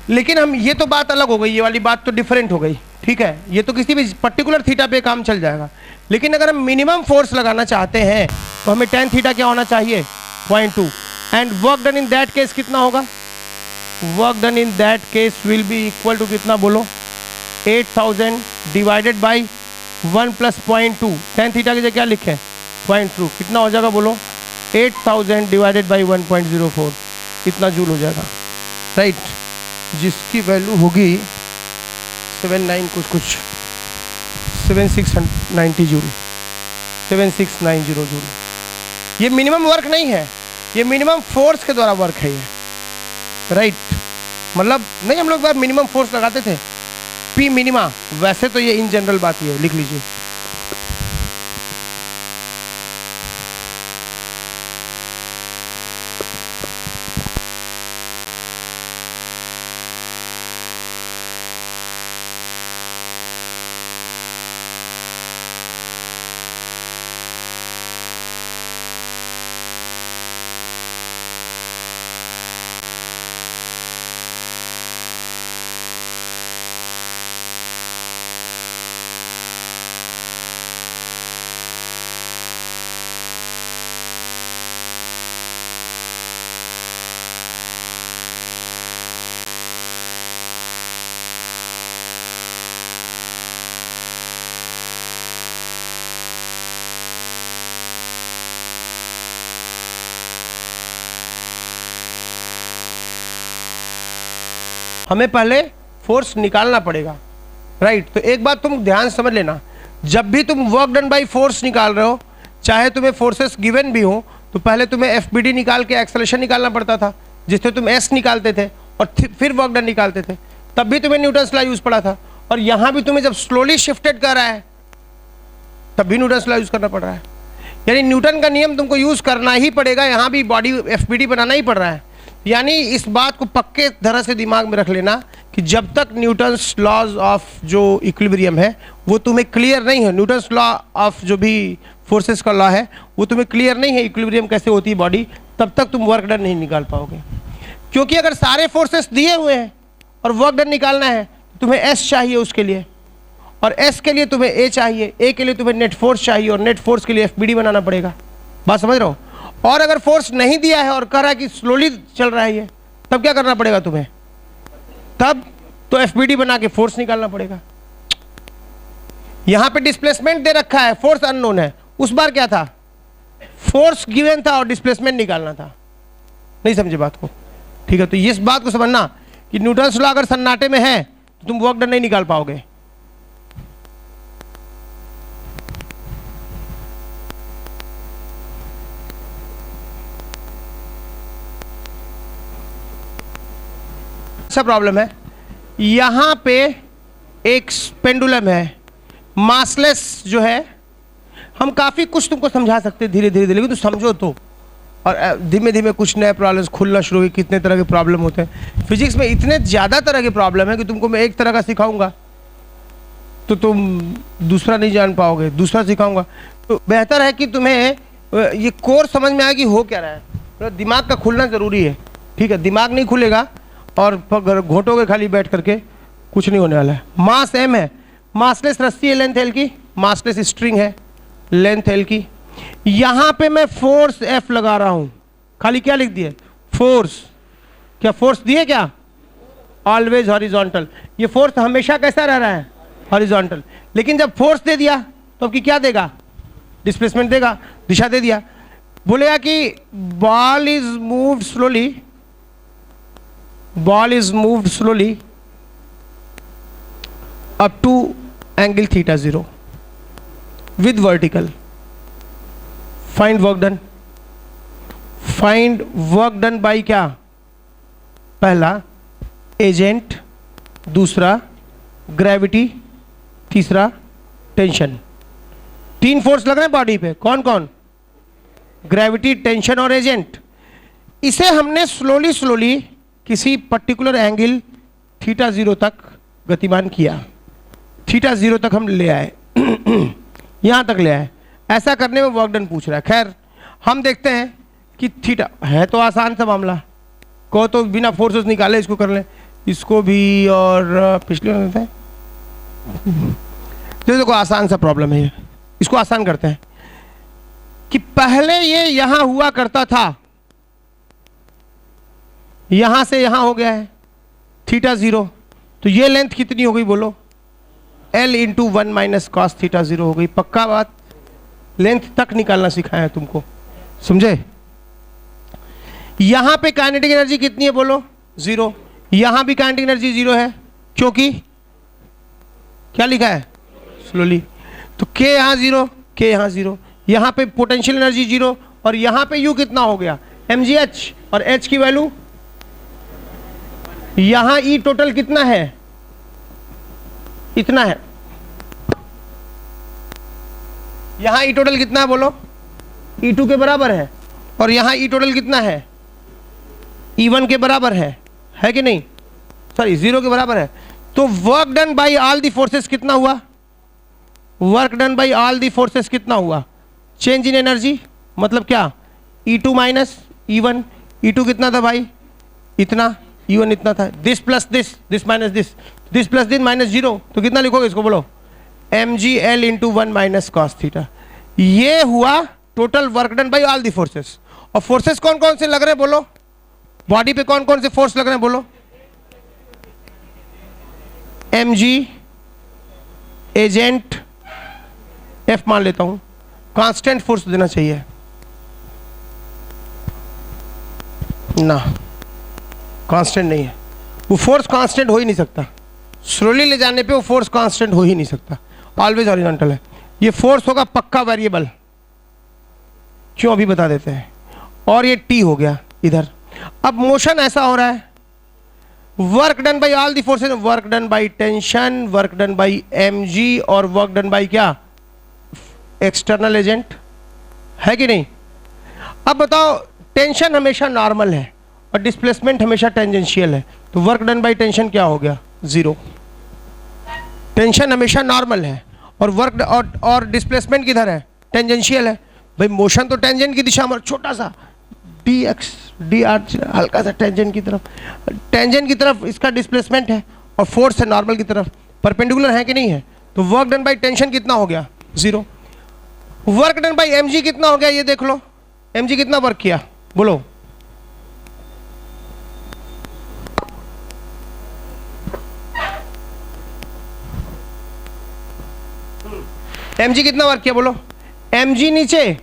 लेकिन हम ये तो बात अलग हो गई, ये वाली बात तो डिफरेंट हो गई, ठीक है, ये तो किसी भी पर्टिकुलर थीटा पे काम चल जाएगा। लेकिन अगर हम मिनिमम फोर्स लगाना चाहते हैं तो हमें tan थीटा क्या होना चाहिए 0.2, and work done in that case कितना होगा, work done in that case will be equal to कितना बोलो 8000 divided by 1 plus 0.2, tan theta की जगह क्या लिखे 0.2, कितना हो जाएगा बोलो 8000 डिवाइडेड बाई 1.04, इतना जूल हो जाएगा, राइट, जिसकी वैल्यू होगी 7690 जूल, 7690 जूल। ये मिनिमम वर्क नहीं है, ये मिनिमम फोर्स के द्वारा वर्क है ये, राइट। मतलब नहीं हम लोग मिनिमम फोर्स लगाते थे पी मिनिमा, वैसे तो ये इन जनरल बात ये है, लिख लीजिए। हमें पहले फोर्स निकालना पड़ेगा, राइट। तो एक बात तुम ध्यान समझ लेना, जब भी तुम वर्क डन बाई फोर्स निकाल रहे हो, चाहे तुम्हें फोर्सेस गिवन भी हो, तो पहले तुम्हें एफबीडी निकाल के एक्सेलरेशन निकालना पड़ता था, जिससे तुम एस निकालते थे और फिर वर्क डन निकालते थे, तब भी तुम्हें न्यूटन्स लॉ यूज पड़ा था। और यहाँ भी तुम्हें जब स्लोली शिफ्टेड कर रहा है तब भी न्यूटन्स लॉ यूज करना पड़ रहा है, यानी न्यूटन का नियम तुमको यूज करना ही पड़ेगा, यहाँ भी बॉडी एफबीडी बनाना ही पड़ रहा है। यानी इस बात को पक्के तरह से दिमाग में रख लेना कि जब तक न्यूटन्स लॉज ऑफ जो इक्विलिब्रियम है वो तुम्हें क्लियर नहीं है, न्यूटन्स लॉ ऑफ जो भी फोर्सेस का लॉ है वो तुम्हें क्लियर नहीं है, इक्विलिब्रियम कैसे होती है बॉडी, तब तक तुम वर्क डन नहीं निकाल पाओगे। क्योंकि अगर सारे फोर्सेस दिए हुए हैं और वर्क डन निकालना है तो तुम्हें एस चाहिए उसके लिए, और एस के लिए तुम्हें ए चाहिए, ए के लिए तुम्हें नेट फोर्स चाहिए, और नेट फोर्स के लिए एफबीडी बनाना पड़ेगा। बात समझ रहे हो। और अगर फोर्स नहीं दिया है और कह रहा है कि स्लोली चल रहा है ये, तब क्या करना पड़ेगा तुम्हें, तब तो एफबीडी बना के फोर्स निकालना पड़ेगा। यहां पे डिस्प्लेसमेंट दे रखा है, फोर्स अननोन है, उस बार क्या था फोर्स गिवन था और डिस्प्लेसमेंट निकालना था। नहीं समझे बात को, ठीक है। तो इस बात को समझना कि न्यूटन्स लॉ अगर सन्नाटे में है तो तुम वर्क डन नहीं निकाल पाओगे। ऐसा प्रॉब्लम है, यहां पे एक पेंडुलम है, मासलेस जो है, हम काफी कुछ तुमको समझा सकते हैं धीरे धीरे, लेकिन तुम समझो तो, और धीमे धीमे कुछ नए प्रॉब्लम्स खुलना शुरू हुई। कितने तरह के प्रॉब्लम होते हैं फिजिक्स में, इतने ज़्यादा तरह के प्रॉब्लम है कि तुमको मैं एक तरह का सिखाऊंगा तो तुम दूसरा नहीं जान पाओगे, दूसरा सिखाऊंगा तो बेहतर है कि तुम्हें ये कोर्स समझ में आए कि हो क्या रहा है। तो दिमाग का खुलना ज़रूरी है, ठीक है। दिमाग नहीं खुलेगा और घोटोगे खाली बैठ करके, कुछ नहीं होने वाला है। मास एम है, मासलेस रस्सी है, लेंथ एल की, मासलेस स्ट्रिंग है, लेंथ एल की। यहां पे मैं फोर्स एफ लगा रहा हूं, खाली क्या लिख दिए फोर्स, क्या फोर्स दिए क्या, ऑलवेज हॉरिजॉन्टल। ये फोर्स हमेशा कैसा रह रहा है, हॉरिजॉन्टल। लेकिन जब फोर्स दे दिया तो अब की क्या देगा, डिस्प्लेसमेंट देगा, दिशा दे दिया। बोलेगा कि ball is moved slowly, ball is moved slowly up to angle theta 0, with vertical. Find work done. Find work done by क्या? पहला एजेंट, दूसरा ग्रेविटी, तीसरा टेंशन। 3 फोर्स लग रहे हैं बॉडी पे। कौन कौन? ग्रेविटी, टेंशन और एजेंट। इसे हमने स्लोली किसी पर्टिकुलर एंगल θ0 तक गतिमान किया। θ0 तक हम ले आए यहां तक ले आए। ऐसा करने में वर्क डन पूछ रहा है। खैर हम देखते हैं कि थीटा है तो आसान सा मामला। को तो बिना फोर्सेस निकाले इसको कर लें, इसको भी और पिछले लेते हैं। तो देखो आसान सा प्रॉब्लम है ये। इसको आसान करते हैं कि पहले ये यहां हुआ करता था, यहां से यहां हो गया है θ0। तो ये लेंथ कितनी हो गई बोलो? L इंटू 1 माइनस कॉस θ0 हो गई। पक्का बात? लेंथ तक निकालना सिखाया है तुमको, समझे? यहां पे काइनेटिक एनर्जी कितनी है बोलो? 0। यहां भी काइनेटिक एनर्जी 0 है क्योंकि क्या लिखा है? स्लोली। तो K यहां 0, K यहां 0। यहां पे पोटेंशियल एनर्जी 0 और यहां पे U कितना हो गया? mgh। और H की वैल्यू यहां E टोटल कितना है? इतना है। यहां E टोटल कितना है बोलो? E2 के बराबर है। और यहां E टोटल कितना है? E1 के बराबर है कि नहीं? सॉरी 0 के बराबर है। तो work done by all the forces कितना हुआ? Work done by all the forces कितना हुआ? चेंज इन एनर्जी मतलब क्या? E2 minus E1। E2 कितना था भाई? इतना। E1 इतना था। This plus this minus this plus this minus 0। तो कितना लिखोगे इसको बोलो? mgl into 1 minus cos theta. ये हुआ total work done by all the forces. और फोर्सेस कौन कौन से लग रहे हैं बोलो? बॉडी पे कौन कौन से फोर्स लग रहे हैं बोलो? mg, एजेंट, F मान लेता हूं। कांस्टेंट फोर्स देना चाहिए ना, कांस्टेंट नहीं है वो। फोर्स कांस्टेंट हो ही नहीं सकता। स्लोली ले जाने पे वो फोर्स कांस्टेंट हो ही नहीं सकता, ऑलवेज हॉरिजॉन्टल है। ये फोर्स होगा पक्का वेरिएबल। क्यों अभी बता देते हैं। और ये T हो गया इधर। अब मोशन ऐसा हो रहा है, work done by all the forces, work done by tension, work done by mg और वर्क डन बाई क्या? एक्सटर्नल एजेंट, है कि नहीं? अब बताओ टेंशन हमेशा नॉर्मल है और डिस्प्लेसमेंट हमेशा टेंजेंशियल है। तो वर्क डन बाई टेंशन क्या हो गया? 0। टेंशन हमेशा नॉर्मल है और वर्क और डिस्प्लेसमेंट किधर है? टेंजेंशियल है। भाई मोशन तो टेंजेंट की दिशा में, छोटा सा dx dr, हल्का सा टेंजेंट की तरफ। टेंजेंट की तरफ इसका डिस्प्लेसमेंट है और फोर्स है नॉर्मल की तरफ। परपेंडिकुलर है कि नहीं है? तो वर्क डन बाई टेंशन कितना हो गया? 0। वर्क डन बाई mg कितना हो गया? ये देख लो mg कितना वर्क किया बोलो? mg कितना वर्क किया बोलो? mg नीचे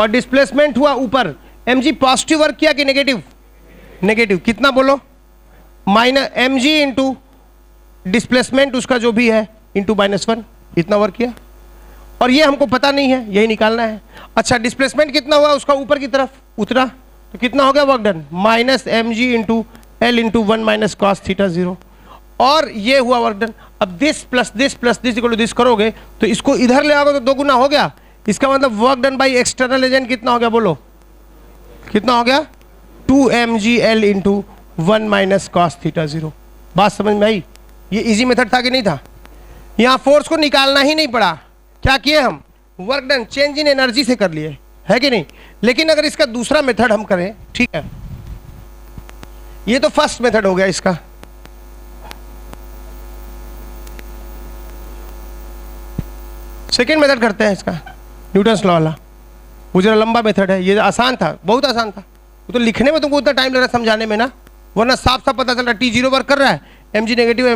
और डिस्प्लेसमेंट हुआ ऊपर। mg पॉजिटिव वर्क किया कि नेगेटिव? नेगेटिव। कितना बोलो? माइनस mg इंटू डिस्प्लेसमेंट उसका जो भी है इंटू -1, इतना वर्क किया। और ये हमको पता नहीं है, यही निकालना है। अच्छा डिस्प्लेसमेंट कितना हुआ उसका? ऊपर की तरफ उतरा। तो कितना हो गया work done? Minus mg into L into 1 minus cos θ0। और ये हुआ वर्क डन। अब this plus this equal to this करोगे तो इसको इधर ले आओगे तो 2 गुना हो गया। इसका मतलब work done by external agent कितना हो गया बोलो? कितना हो गया? 2mgl into 1 minus cos θ0। बात समझ में आई? ये इजी मेथड था कि नहीं था? यहाँ फोर्स को निकालना ही नहीं पड़ा। क्या किए हम? Work done change in energy से कर लिए, है कि नहीं? लेकिन अगर इसका दूसरा मेथड हम करें, ठीक है, ये तो फर्स्ट मेथड हो गया इसका। सेकेंड मेथड करते हैं इसका, न्यूटन्स लॉ वाला। वो जरा लंबा मेथड है, ये आसान था, बहुत आसान था। वो तो लिखने में तुमको उतना टाइम लग रहा है समझाने में ना, वरना साफ साफ पता चल रहा है T0 वर्क कर रहा है, mg negative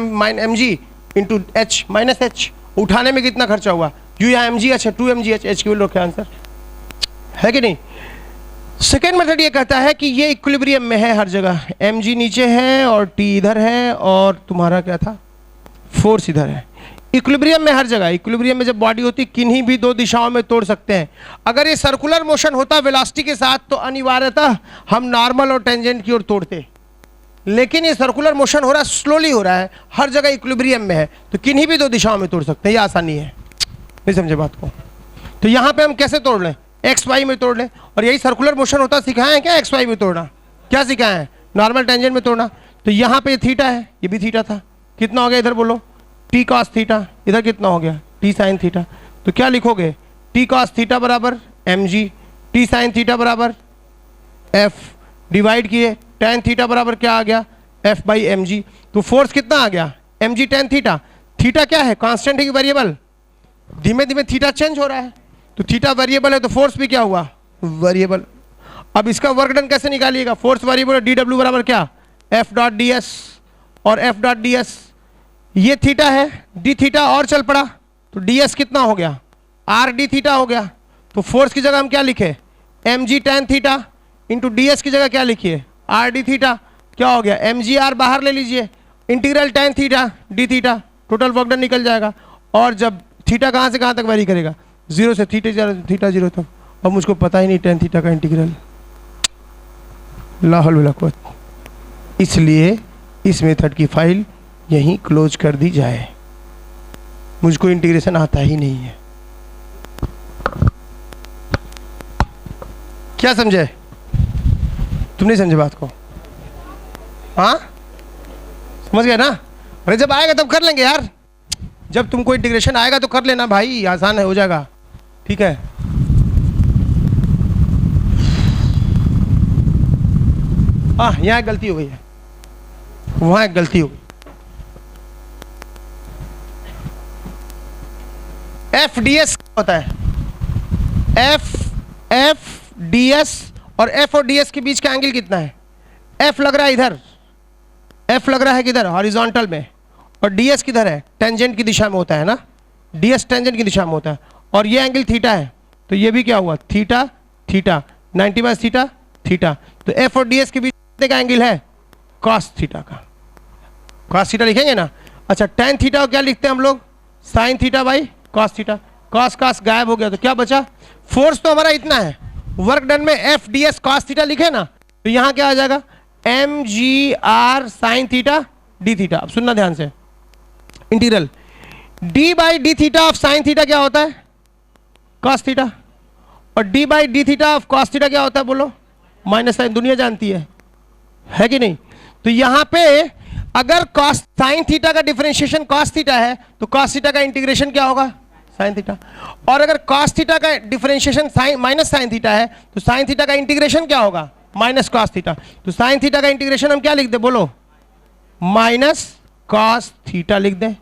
mg into h minus h। उठाने में कितना खर्चा हुआ? u यहाँ mgh है, 2mgh, h की वैल्यू रखे आंसर, है कि नहीं? सेकेंड मेथड ये कहता है कि ये इक्विलिब्रियम में है हर जगह, mg नीचे है और t इधर है और तुम्हारा क्या था? फोर्स इधर है। इक्विलिब्रियम में हर जगह, इक्विलिब्रियम में जब बॉडी होती किन्हीं भी दो दिशाओं में तोड़ सकते हैं। अगर ये सर्कुलर मोशन होता वेलोसिटी के साथ तो अनिवार्यतः हम नॉर्मल और टेंजेंट की ओर तोड़ते, लेकिन ये सर्कुलर मोशन हो रहा है, स्लोली हो रहा है, हर जगह इक्विलिब्रियम में है, तो किन्हीं भी दो दिशाओं में तोड़ सकते हैं। ये आसानी है, नहीं समझे बात को? तो यहाँ पे हम कैसे तोड़ लें? एक्स वाई में तोड़ लें। और यही सर्कुलर मोशन होता सिखाया है क्या एक्स वाई में तोड़ना? क्या सिखाया है? नॉर्मल टेंजेंट में तोड़ना। तो यहाँ पे थीटा है, ये भी थीटा था, कितना हो गया इधर बोलो? T cos theta. इधर कितना हो गया? T sine theta. तो क्या लिखोगे? टी कॉस थीटा बराबर M G, T sine theta बराबर एफ, डिवाइड किए टेन थीटा बराबर क्या आ गया? F by M G. तो फोर्स कितना आ गया? M G tan theta. Theta क्या है? कांस्टेंट है कि वेरिएबल? धीमे धीमे थीटा चेंज हो रहा है, तो थीटा वेरिएबल है तो फोर्स भी क्या हुआ? वेरिएबल। अब इसका वर्क डन कैसे निकालिएगा? फोर्स वेरिएबल डी डब्ल्यू बराबर क्या? एफ डॉट डी एस, और एफ डॉट डी एस ये थीटा है, डी थीटा और चल पड़ा तो डी एस कितना हो गया? आर डी थीटा हो गया। तो फोर्स की जगह हम क्या लिखे? M G tan theta into D S की जगह क्या लिखिए? R D theta. क्या हो गया? एम जी आर बाहर ले लीजिए, integral tan theta D theta, total work done निकल जाएगा। और जब थीटा कहाँ से कहाँ तक वेरी करेगा? जीरो से थीटा जीरो तक। और मुझको पता ही नहीं टेन थीटा का इंटीग्रल, ला हौल वला कुव्वत। इसलिए इस मेथड की फाइल यहीं क्लोज कर दी जाए, मुझको इंटीग्रेशन आता ही नहीं है। क्या समझे? तुम नहीं समझे बात को? हाँ समझ गए ना? अरे जब आएगा तब कर लेंगे यार, जब तुमको इंटीग्रेशन आएगा तो कर लेना भाई, आसान है, हो जाएगा। ठीक है, हाँ यहाँ एक गलती हो गई है, वहाँ एक गलती हो गई। एफ डी एस होता है, एफ डी एस, और एफ और डी एस के बीच का एंगल कितना है? एफ लग रहा है इधर, एफ लग रहा है किधर? हॉरिजॉन्टल में। और डी एस किधर है? टेंजेंट की दिशा में होता है ना, डी एस टेंजेंट की दिशा में होता है। और ये एंगल थीटा है, तो ये भी क्या हुआ? Theta theta, 90 by theta theta. तो एफ और डी एस के बीच कितने का एंगल है? कॉस थीटा का। कॉस थीटा लिखेंगे ना? अच्छा, टेन थीटा को क्या लिखते हैं हम लोग? Sine theta by cos theta. Cos cos गायब हो गया तो क्या बचा? फोर्स तो हमारा इतना है, वर्क डन में F D S cos theta लिखे ना, तो यहाँ क्या आ जाएगा? M G R sine theta D theta. अब सुनना ध्यान से, integral D by D theta of sine theta क्या होता है? Cos theta. और D by D theta of cos theta क्या होता है बोलो? Minus sine. दुनिया जानती है कि नहीं? तो यहाँ पे अगर कॉस साइन थीटा का डिफरेंशिएशन कॉस थीटा है तो कॉस थीटा का इंटीग्रेशन क्या होगा? Sine theta. और अगर कॉस थीटा का differentiation sine minus sine theta है तो साइन थीटा का इंटीग्रेशन क्या होगा? Minus cos theta. तो साइन थीटा का इंटीग्रेशन हम क्या लिख दें बोलो? माइनस कॉस थीटा लिख दें।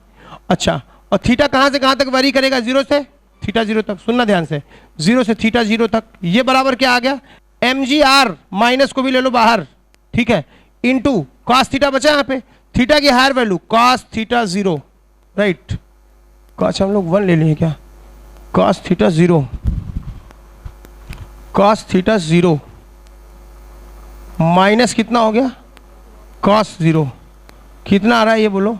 अच्छा, और थीटा कहाँ से कहाँ तक वेरी करेगा? जीरो से थीटा जीरो तक। सुनना ध्यान से, जीरो से थीटा जीरो तक। ये बराबर क्या आ गया? एम जी आर, माइनस को भी ले लो बाहर, ठीक है, इंटू कॉस थीटा बचा यहाँ पे, थीटा की higher value cos theta zero, right. Cos हम लोग 1 ले लिए क्या? Cos theta zero, cos theta zero minus कितना हो गया? Cos zero. कितना आ रहा है ये बोलो?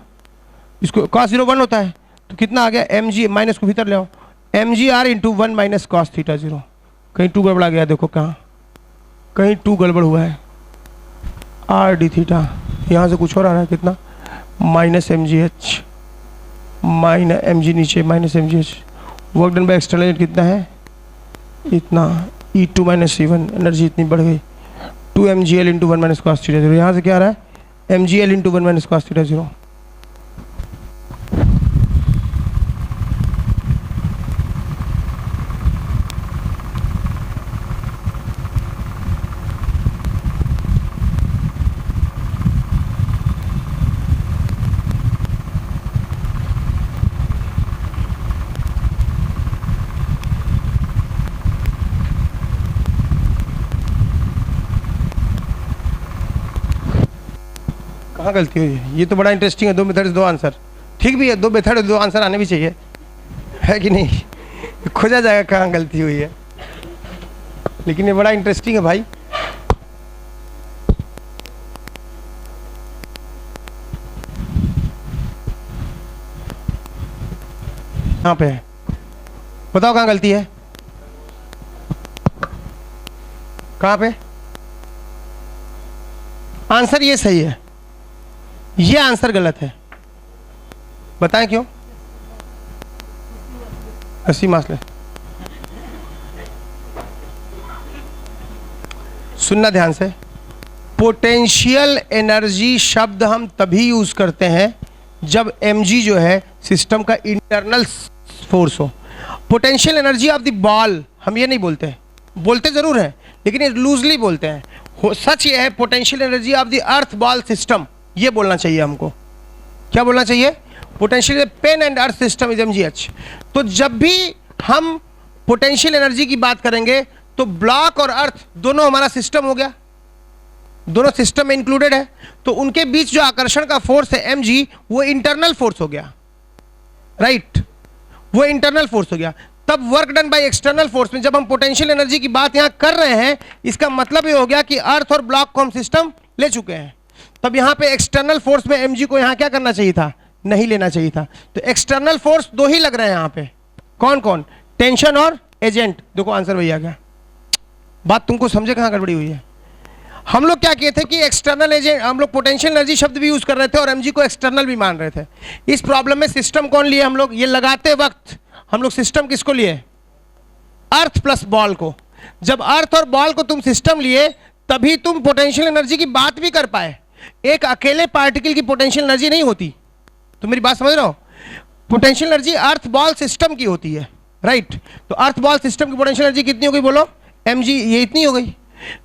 इसको कॉस जीरो 1 होता है तो कितना आ गया? एम जी, माइनस को भीतर ले आओ, M G R into 1 minus cos theta zero. कहीं 2 गड़बड़ा गया, देखो कहाँ, कहीं 2 गड़बड़ हुआ है। आर डी थीटा यहाँ से कुछ और आ रहा है, कितना? Minus M G H, minus M G नीचे, minus M G H. Work done by external कितना है? इतना। E two minus C one, energy इतनी बढ़ गई। 2 M G L into 1 minus cos theta zero. यहाँ से क्या आ रहा है? M G L into 1 minus cos theta zero. कहाँ गलती हुई है? ये तो बड़ा इंटरेस्टिंग है, 2 मेथड 2 आंसर। ठीक भी है, 2 मेथड 2 आंसर आने भी चाहिए, है कि नहीं? खोजा जाएगा कहाँ गलती हुई है, लेकिन ये बड़ा इंटरेस्टिंग है भाई। यहाँ पे है, बताओ कहाँ गलती है, कहाँ पे? आंसर ये सही है, ये आंसर गलत है, बताएं क्यों? 80 मार्क्स ले, सुनना ध्यान से। पोटेंशियल एनर्जी शब्द हम तभी यूज करते हैं जब mg जो है सिस्टम का इंटरनल फोर्स हो। Potential energy of the ball हम ये नहीं बोलते हैं, बोलते जरूर हैं लेकिन ये लूजली बोलते हैं। सच ये है potential energy of the earth ball system, ये बोलना चाहिए हमको। क्या बोलना चाहिए? Potential pen and earth system is mgh। तो जब भी हम पोटेंशियल एनर्जी की बात करेंगे तो ब्लॉक और अर्थ दोनों हमारा सिस्टम हो गया, दोनों सिस्टम में इंक्लूडेड है, तो उनके बीच जो आकर्षण का फोर्स है mg वो इंटरनल फोर्स हो गया, राइट, वो इंटरनल फोर्स हो गया। तब work done by external force में जब हम पोटेंशियल एनर्जी की बात यहां कर रहे हैं, इसका मतलब ये हो गया कि अर्थ और ब्लॉक को हम सिस्टम ले चुके हैं। तब यहां पे एक्सटर्नल फोर्स में mg को यहां क्या करना चाहिए था? नहीं लेना चाहिए था। तो एक्सटर्नल फोर्स दो ही लग रहे हैं यहां पे, कौन कौन? टेंशन और एजेंट। देखो आंसर वही आ गया। बात तुमको समझे कहां गड़बड़ी हुई है? हम लोग क्या किए थे कि एक्सटर्नल एजेंट, हम लोग पोटेंशियल एनर्जी शब्द भी यूज कर रहे थे और mg को एक्सटर्नल भी मान रहे थे। इस प्रॉब्लम में सिस्टम कौन लिए हम लोग? ये लगाते वक्त हम लोग सिस्टम किसको लिए? अर्थ प्लस बॉल को। जब अर्थ और बॉल को तुम सिस्टम लिए तभी तुम पोटेंशियल एनर्जी की बात भी कर पाए। एक अकेले पार्टिकल की पोटेंशियल एनर्जी नहीं होती, तुम मेरी बात समझ रहे हो? पोटेंशियल एनर्जी अर्थ बॉल सिस्टम की होती है, राइट। तो अर्थ बॉल सिस्टम की पोटेंशियल एनर्जी कितनी हो गई बोलो? mg, ये इतनी हो गई।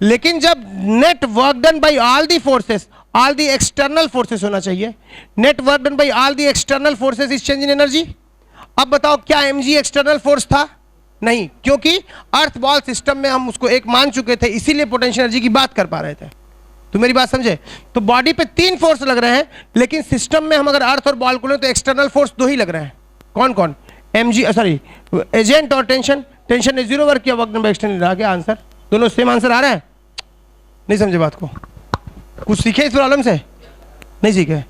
लेकिन जब net work done bye all the forces, all the external forces होना चाहिए, net work done bye all the external forces is change in energy. अब बताओ क्या mg एक्सटर्नल फोर्स था? नहीं, क्योंकि अर्थ बॉल सिस्टम में हम उसको एक मान चुके थे, इसीलिए पोटेंशियल एनर्जी की बात कर पा रहे थे। तो मेरी बात समझे? तो बॉडी पे 3 फोर्स लग रहे हैं, लेकिन सिस्टम में हम अगर अर्थ और बॉल को लें तो एक्सटर्नल फोर्स 2 ही लग रहे हैं। कौन कौन? mg, सॉरी, एजेंट और टेंशन। टेंशन ने 0 वर्क किया, वर्क डन बाय एक्सटर्नल आ गया आंसर। दोनों सेम आंसर आ रहा है? नहीं समझे बात को? कुछ सीखे इस प्रॉब्लम से? नहीं सीखे?